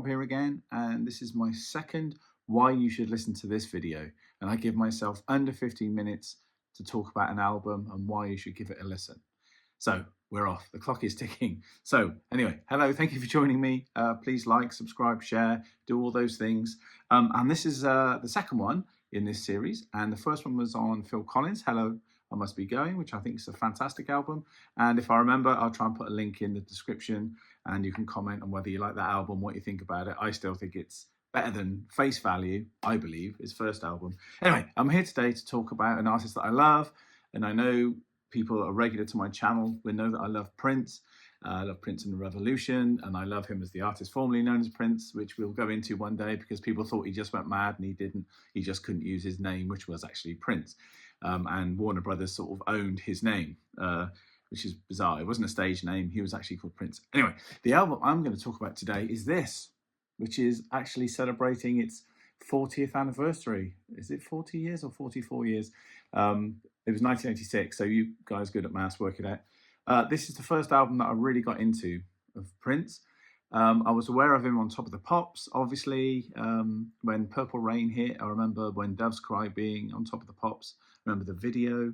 Rob here again, and this is my second why you should listen to this video. And I give myself under 15 minutes to talk about an album and why you should give it a listen. So we're off, the clock is ticking. So anyway, hello, thank you for joining me. Please like, subscribe, share, do all those things. And this is the second one in this series. And the first one was on Phil Collins, Hello, I Must Be Going, which I think is a fantastic album. And if I remember, I'll try and put a link in the description and you can comment on whether you like that album, what you think about it. I still think it's better than Face Value, I believe, his first album. Anyway, I'm here today to talk about an artist that I love, and I know people that are regular to my channel will know that I love Prince. I love Prince and the Revolution, and I love him as the artist formerly known as Prince, which we'll go into one day because people thought he just went mad and he didn't. He just couldn't use his name, which was actually Prince. And Warner Brothers sort of owned his name, which is bizarre. It wasn't a stage name. He was actually called Prince. Anyway, the album I'm going to talk about today is this, which is actually celebrating its 40th anniversary. Is it 40 years or 44 years? It was 1986, so you guys good at maths, work it out. This is the first album that I really got into of Prince. I was aware of him on Top of the Pops, obviously, when Purple Rain hit. I remember when Doves Cry being on Top of the Pops. I remember the video.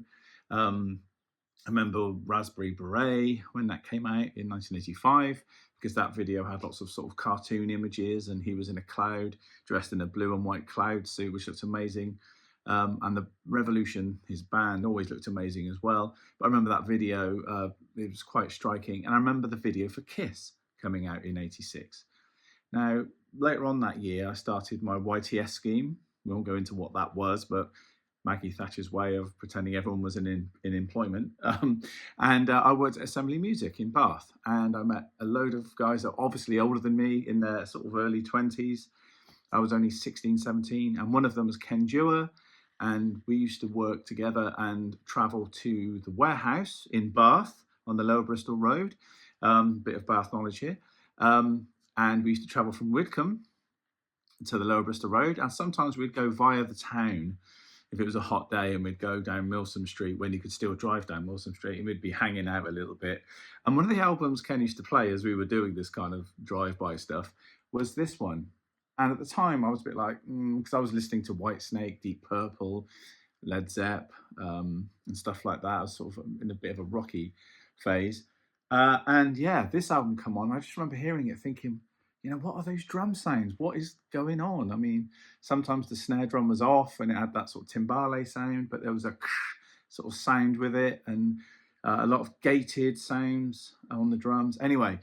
I remember Raspberry Beret when that came out in 1985, because that video had lots of sort of cartoon images and he was in a cloud dressed in a blue and white cloud suit, which looked amazing. And the Revolution, his band, always looked amazing as well. But I remember that video, it was quite striking. And I remember the video for Kiss coming out in 86. Now, later on that year, I started my YTS scheme. We won't go into what that was, but Maggie Thatcher's way of pretending everyone was in employment. I worked at Assembly Music in Bath, and I met a load of guys that are obviously older than me, in their sort of early 20s. I was only 16, 17, and one of them was Ken Dewar, and we used to work together and travel to the warehouse in Bath on the Lower Bristol Road. Bit of Bath knowledge here. And we used to travel from Widcombe to the Lower Bristol Road, and sometimes we'd go via the town if it was a hot day, and we'd go down Milsom Street when you could still drive down Milsom Street, and we'd be hanging out a little bit. And one of the albums Ken used to play as we were doing this kind of drive-by stuff was this one. And at the time I was a bit like, because I was listening to Whitesnake, Deep Purple, Led Zepp, and stuff like that. I was sort of in a bit of a rocky phase. And yeah, this album come on, I just remember hearing it thinking, you know, what are those drum sounds? What is going on? I mean, sometimes the snare drum was off and it had that sort of timbale sound, but there was a sort of sound with it, and a lot of gated sounds on the drums. Anyway,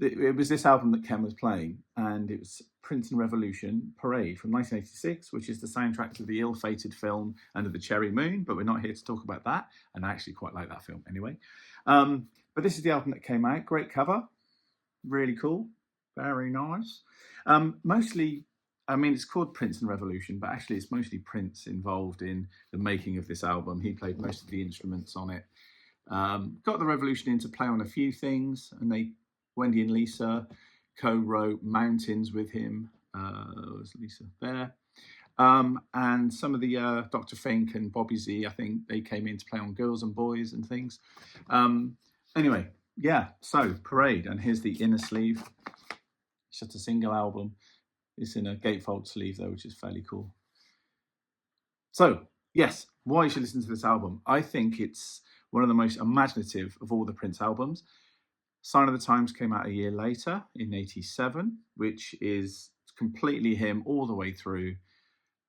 it was this album that Ken was playing, and it was Prince and Revolution Parade from 1986, which is the soundtrack to the ill-fated film Under the Cherry Moon, but we're not here to talk about that, and I actually quite like that film anyway. But this is the album that came out. Great cover, really cool. Very nice. Mostly, I mean, it's called Prince and Revolution, but actually it's mostly Prince involved in the making of this album. He played most of the instruments on it. Got the Revolution in to play on a few things, and Wendy and Lisa co-wrote Mountains with him. Was Lisa there? And some of the Dr. Fink and Bobby Z, I think they came in to play on Girls and Boys and things. Anyway, yeah, so Parade, and here's the inner sleeve. It's just a single album. It's in a gatefold sleeve though, which is fairly cool. So yes, why you should listen to this album. I think it's one of the most imaginative of all the Prince albums. Sign of the Times came out a year later in 87, which is completely him all the way through.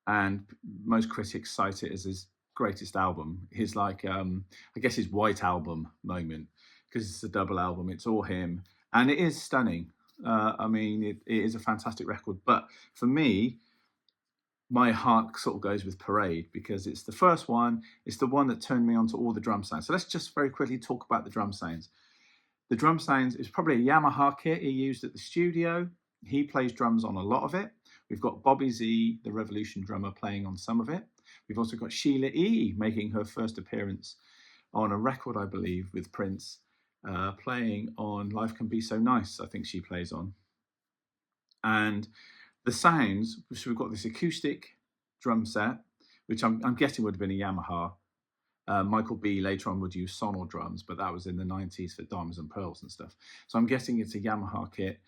And most critics cite it as his greatest album. His like, I guess his White Album moment, because it's a double album. It's all him, and it is stunning. I mean, it is a fantastic record, but for me, my heart sort of goes with Parade because it's the first one. It's the one that turned me on to all the drum sounds. So let's just very quickly talk about the drum sounds. The drum sounds is probably a Yamaha kit he used at the studio. He plays drums on a lot of it. We've got Bobby Z, the Revolution drummer, playing on some of it. We've also got Sheila E. making her first appearance on a record, I believe, with Prince. Playing on Life Can Be So Nice, I think she plays on. And the sounds, so we've got this acoustic drum set, which I'm guessing would have been a Yamaha. Michael B later on would use Sonor drums, but that was in the 90s for Diamonds and Pearls and stuff. So I'm guessing it's a Yamaha kit.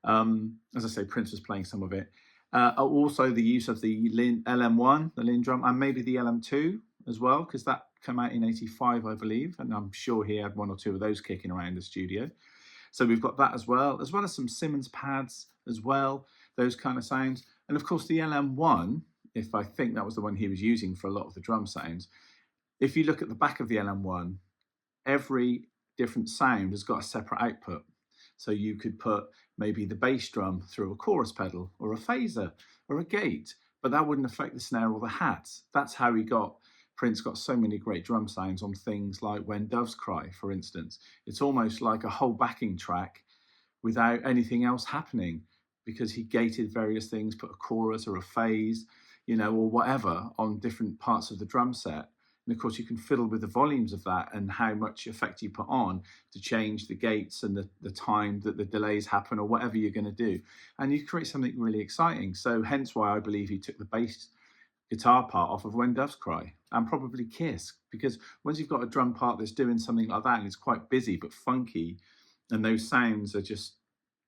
As I say, Prince was playing some of it. Also the use of the LM1, the LinnDrum, and maybe the LM2 as well, because that came out in 85, I believe, and I'm sure he had one or two of those kicking around the studio. So we've got that as well as some Simmons pads as well, those kind of sounds. And of course the LM1, if I think that was the one he was using for a lot of the drum sounds, if you look at the back of the LM1, every different sound has got a separate output. So you could put maybe the bass drum through a chorus pedal or a phaser or a gate, but that wouldn't affect the snare or the hats. That's how Prince got so many great drum sounds on things like When Doves Cry, for instance. It's almost like a whole backing track without anything else happening, because he gated various things, put a chorus or a phase, or whatever on different parts of the drum set. And of course, you can fiddle with the volumes of that and how much effect you put on to change the gates and the time that the delays happen or whatever you're going to do. And you create something really exciting. So hence why I believe he took the bass guitar part off of When Doves Cry and probably Kiss, because once you've got a drum part that's doing something like that and it's quite busy but funky, and those sounds are just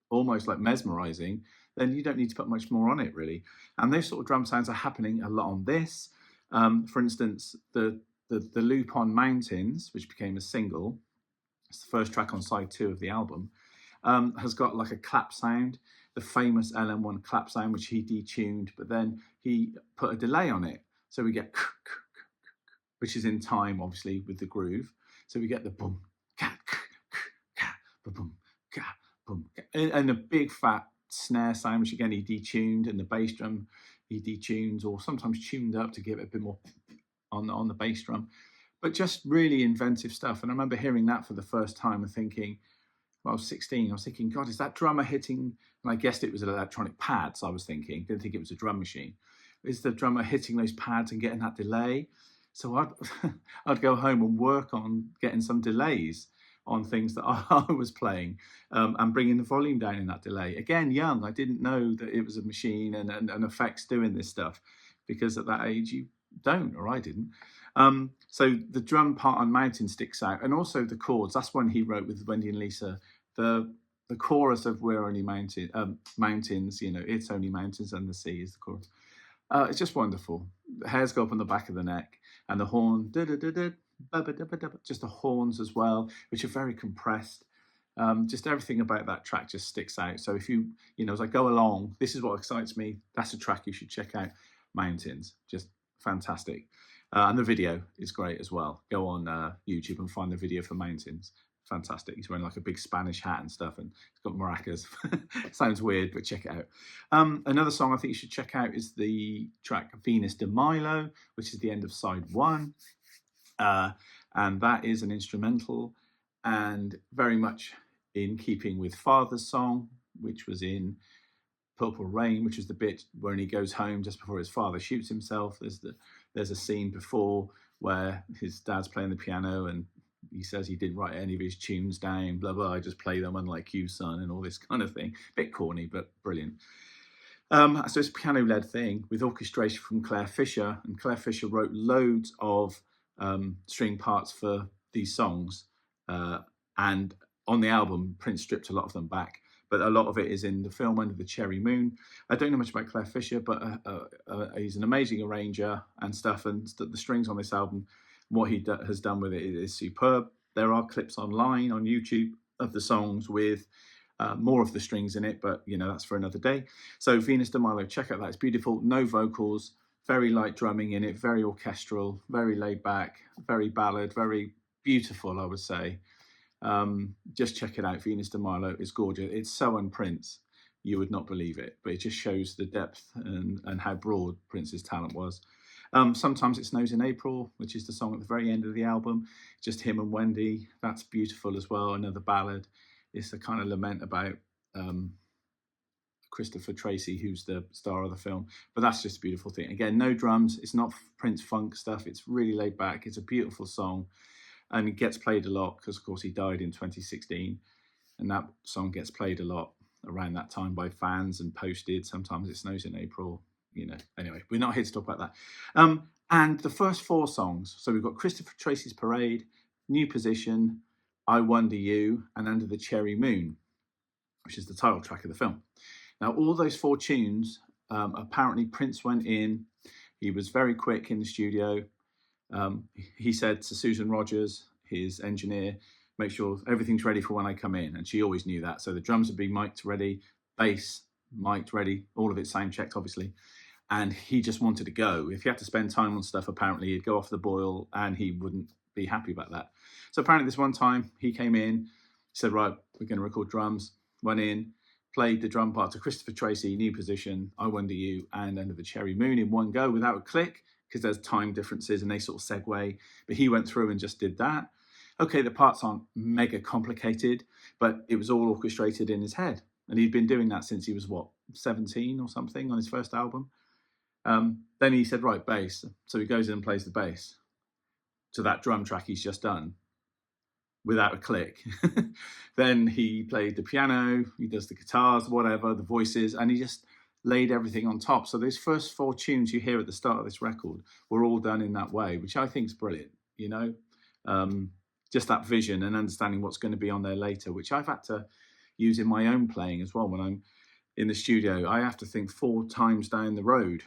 almost like mesmerizing, then you don't need to put much more on it, really. And those sort of drum sounds are happening a lot on this. For instance, the loop on Mountains, which became a single, it's the first track on side 2 of the album, has got like a clap sound, the famous LM1 clap sound, which he detuned, but then he put a delay on it. So we get, which is in time, obviously, with the groove. So we get the boom, boom, boom, and a big fat snare sound, which again he detuned, and the bass drum he detunes or sometimes tuned up to give it a bit more on the bass drum. But just really inventive stuff. And I remember hearing that for the first time and thinking, well, I was 16, I was thinking, God, is that drummer hitting? And I guessed it was an electronic pads, I was thinking, didn't think it was a drum machine. Is the drummer hitting those pads and getting that delay? So I'd go home and work on getting some delays on things that I was playing, and bringing the volume down in that delay. Again, young, I didn't know that it was a machine and effects doing this stuff, because at that age you don't, or I didn't. So the drum part on Mountain sticks out, and also the chords. That's one he wrote with Wendy and Lisa. The chorus of We're Only Mountains, it's only mountains and the sea is the chorus. It's just wonderful. The hairs go up on the back of the neck, and the horn, just the horns as well, which are very compressed. Just everything about that track just sticks out. So if you as I go along, this is what excites me. That's a track you should check out. Mountains, just fantastic. And the video is great as well. Go on YouTube and find the video for Mountains. Fantastic. He's wearing like a big Spanish hat and stuff, and he's got maracas. Sounds weird, but check it out. Another song I think you should check out is the track Venus de Milo, which is the end of side 1. And that is an instrumental, and very much in keeping with Father's song, which was in Purple Rain, which is the bit when he goes home just before his father shoots himself. There's a scene before where his dad's playing the piano and he says he didn't write any of his tunes down, blah, blah, I just play them unlike you, son, and all this kind of thing. Bit corny, but brilliant. So it's a piano-led thing with orchestration from Claire Fisher, and Claire Fisher wrote loads of string parts for these songs, and on the album Prince stripped a lot of them back, but a lot of it is in the film Under the Cherry Moon. I don't know much about Claire Fisher, but he's an amazing arranger and stuff, and the strings on this album, what he has done with it is superb. There are clips online on YouTube of the songs with more of the strings in it, but that's for another day. So Venus de Milo, check out that. It's beautiful. No vocals, very light drumming in it, very orchestral, very laid back, very ballad, very beautiful, I would say. Just check it out. Venus de Milo is gorgeous. It's so un-Prince, you would not believe it, but it just shows the depth and how broad Prince's talent was. Sometimes It Snows in April, which is the song at the very end of the album, just him and Wendy. That's beautiful as well, another ballad. It's a kind of lament about Christopher Tracy, who's the star of the film, but that's just a beautiful thing. Again, no drums, it's not Prince funk stuff, it's really laid back, it's a beautiful song, and it gets played a lot because of course he died in 2016, and that song gets played a lot around that time by fans and posted. Sometimes It Snows in April, anyway, we're not here to talk about that. And the first 4 songs, so we've got Christopher Tracy's Parade, New Position, I Wonder You, and Under the Cherry Moon. which is the title track of the film. Now, all those 4 tunes, apparently Prince went in, he was very quick in the studio. He said to Susan Rogers, his engineer, make sure everything's ready for when I come in. And she always knew that. So the drums would be mic'd ready, bass mic'd ready, all of it sound checked, obviously. And he just wanted to go. If he had to spend time on stuff, apparently he'd go off the boil and he wouldn't be happy about that. So apparently this one time he came in, said, right, we're going to record drums, went in, played the drum part to Christopher Tracy, New Position, I Wonder You, and Under the Cherry Moon in one go without a click, because there's time differences and they sort of segue. But he went through and just did that. Okay, the parts aren't mega complicated, but it was all orchestrated in his head. And he'd been doing that since he was, 17 or something on his first album. Then he said, right, bass. So he goes in and plays the bass to that drum track he's just done without a click. Then he played the piano, he does the guitars, whatever, the voices, and he just laid everything on top. So those first 4 tunes you hear at the start of this record were all done in that way, which I think is brilliant, just that vision and understanding what's going to be on there later, which I've had to use in my own playing as well. When I'm in the studio, I have to think 4 times down the road,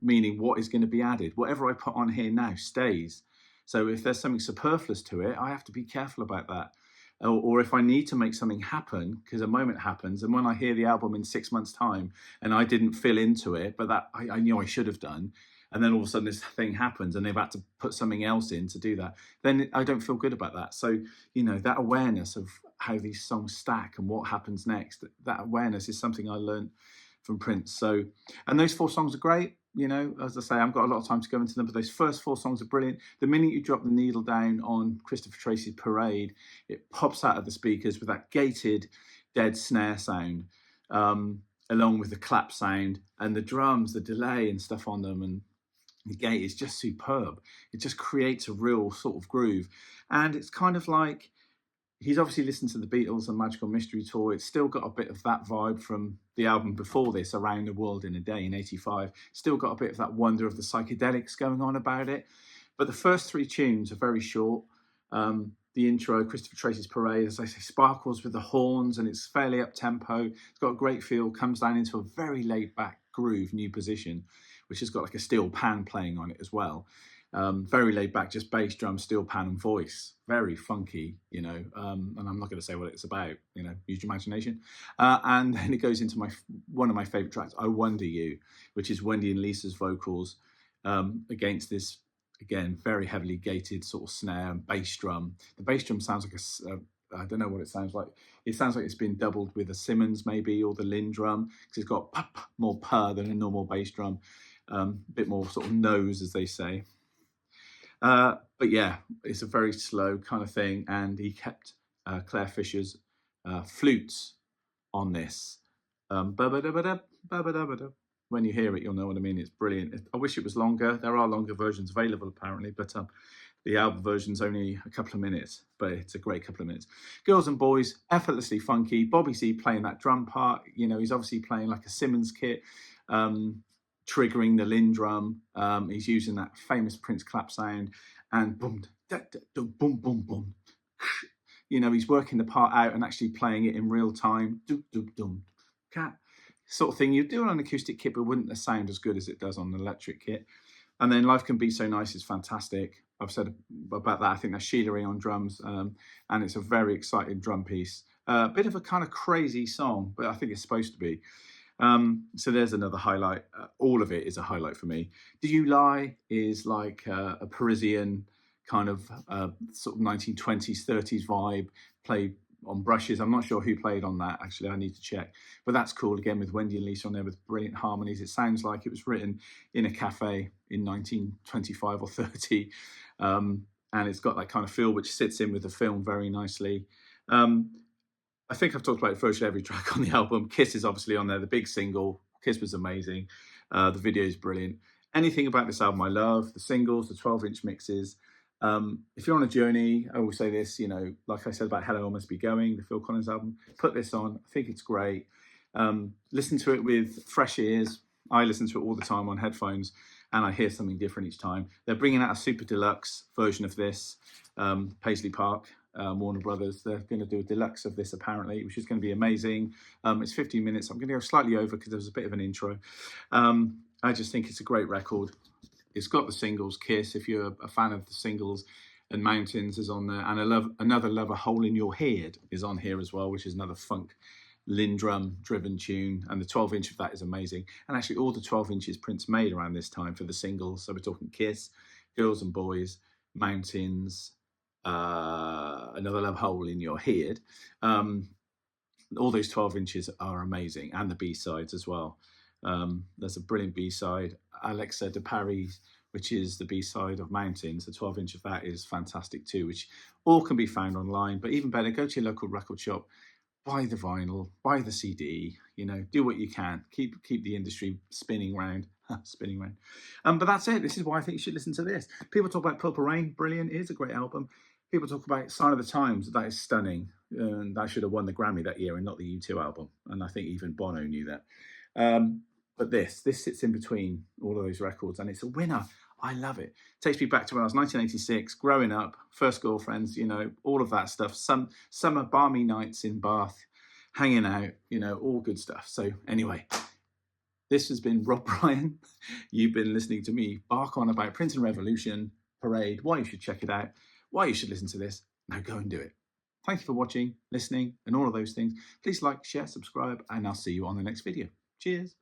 meaning what is going to be added. Whatever I put on here now stays. So if there's something superfluous to it, I have to be careful about that. Or if I need to make something happen, because a moment happens, and when I hear the album in 6 months' time and I didn't fill into it, but that I knew I should have done, and then all of a sudden this thing happens and they've had to put something else in to do that, then I don't feel good about that. So, that awareness of how these songs stack and what happens next, that awareness is something I learned from Prince. So, and those 4 songs are great. As I say, I've got a lot of time to go into them, but those first 4 songs are brilliant. The minute you drop the needle down on Christopher Tracy's Parade, it pops out of the speakers with that gated, dead snare sound, along with the clap sound and the drums, the delay and stuff on them, and the gate is just superb. It just creates a real sort of groove. And it's kind of like, he's obviously listened to the Beatles and Magical Mystery Tour. It's still got a bit of that vibe from the album before this, Around the World in a Day in '85. Still got a bit of that wonder of the psychedelics going on about it. But the first 3 tunes are very short. The intro, Christopher Tracy's Parade, as I say, sparkles with the horns and it's fairly up-tempo. It's got a great feel, comes down into a very laid-back groove, New Position, which has got like a steel pan playing on it as well. Very laid back, just bass, drum, steel pan and voice. Very funky, and I'm not going to say what it's about, use your imagination. And then it goes into one of my favorite tracks, I Wonder You, which is Wendy and Lisa's vocals against this, again, very heavily gated sort of snare and bass drum. The bass drum sounds like I don't know what it sounds like. It sounds like it's been doubled with a Simmons maybe, or the Linn drum, because it's got more purr than a normal bass drum. A bit more sort of nose, as they say. But yeah, it's a very slow kind of thing, and he kept Claire Fisher's flutes on this. When you hear it, you'll know what I mean. It's brilliant. I wish it was longer. There are longer versions available apparently, but the album version's only a couple of minutes, but it's a great couple of minutes. Girls and Boys, effortlessly funky. Bobby C playing that drum part. He's obviously playing like a Simmons kit. Triggering the Linn drum. He's using that famous Prince clap sound, and boom, boom, boom, boom. He's working the part out and actually playing it in real time. Doom, doom, doom. Cat sort of thing you do on an acoustic kit, but wouldn't sound as good as it does on an electric kit. And then Life Can Be So Nice is fantastic. I've said about that. I think that's Sheila E on drums, and it's a very exciting drum piece. A bit of a kind of crazy song, but I think it's supposed to be. So there's another highlight. All of it is a highlight for me. Do You Lie is like a Parisian kind of sort of 1920s, 30s vibe, played on brushes. I'm not sure who played on that, actually. I need to check. But that's cool, again, with Wendy and Lisa on there with brilliant harmonies. It sounds like it was written in a cafe in 1925 or 30. And it's got that kind of feel, which sits in with the film very nicely. I think I've talked about virtually every track on the album. Kiss is obviously on there, the big single. Kiss was amazing. The video is brilliant. Anything about this album I love. The singles, the 12-inch mixes. If you're on a journey, I will say this, like I said about Hello, I Must Be Going, the Phil Collins album, put this on. I think it's great. Listen to it with fresh ears. I listen to it all the time on headphones, and I hear something different each time. They're bringing out a super deluxe version of this, Paisley Park. Warner Brothers. They're going to do a deluxe of this apparently, which is going to be amazing. It's 15 minutes. I'm going to go slightly over because there was a bit of an intro. I just think it's a great record. It's got the singles. Kiss, if you're a fan of the singles, and Mountains is on there, and Another Love, A Hole in Your Head is on here as well, which is another funk Lindrum driven tune, and the 12-inch of that is amazing. And actually all the 12 inches Prince made around this time for the singles, so we're talking Kiss, Girls and Boys, Mountains, Another Love, Hole in Your Head. All those 12 inches are amazing, and the B-sides as well. There's a brilliant B-side, Alexa de Paris, which is the B-side of Mountains. The 12-inch of that is fantastic too, which all can be found online. But even better, go to your local record shop, buy the vinyl, buy the CD, do what you can. Keep the industry spinning round. Spinning round. But that's it. This is why I think you should listen to this. People talk about Purple Rain, brilliant. It is a great album. People talk about Sign of the Times, that is stunning. And that should have won the Grammy that year and not the U2 album. And I think even Bono knew that. But this sits in between all of those records, and it's a winner. I love it. Takes me back to when I was 1986, growing up, first girlfriends, all of that stuff. Summer balmy nights in Bath, hanging out, all good stuff. So anyway, this has been Rob Bryan. You've been listening to me bark on about Prince and Revolution, Parade, why you should check it out, why you should listen to this. Now go and do it. Thank you for watching, listening, and all of those things. Please like, share, subscribe, and I'll see you on the next video. Cheers.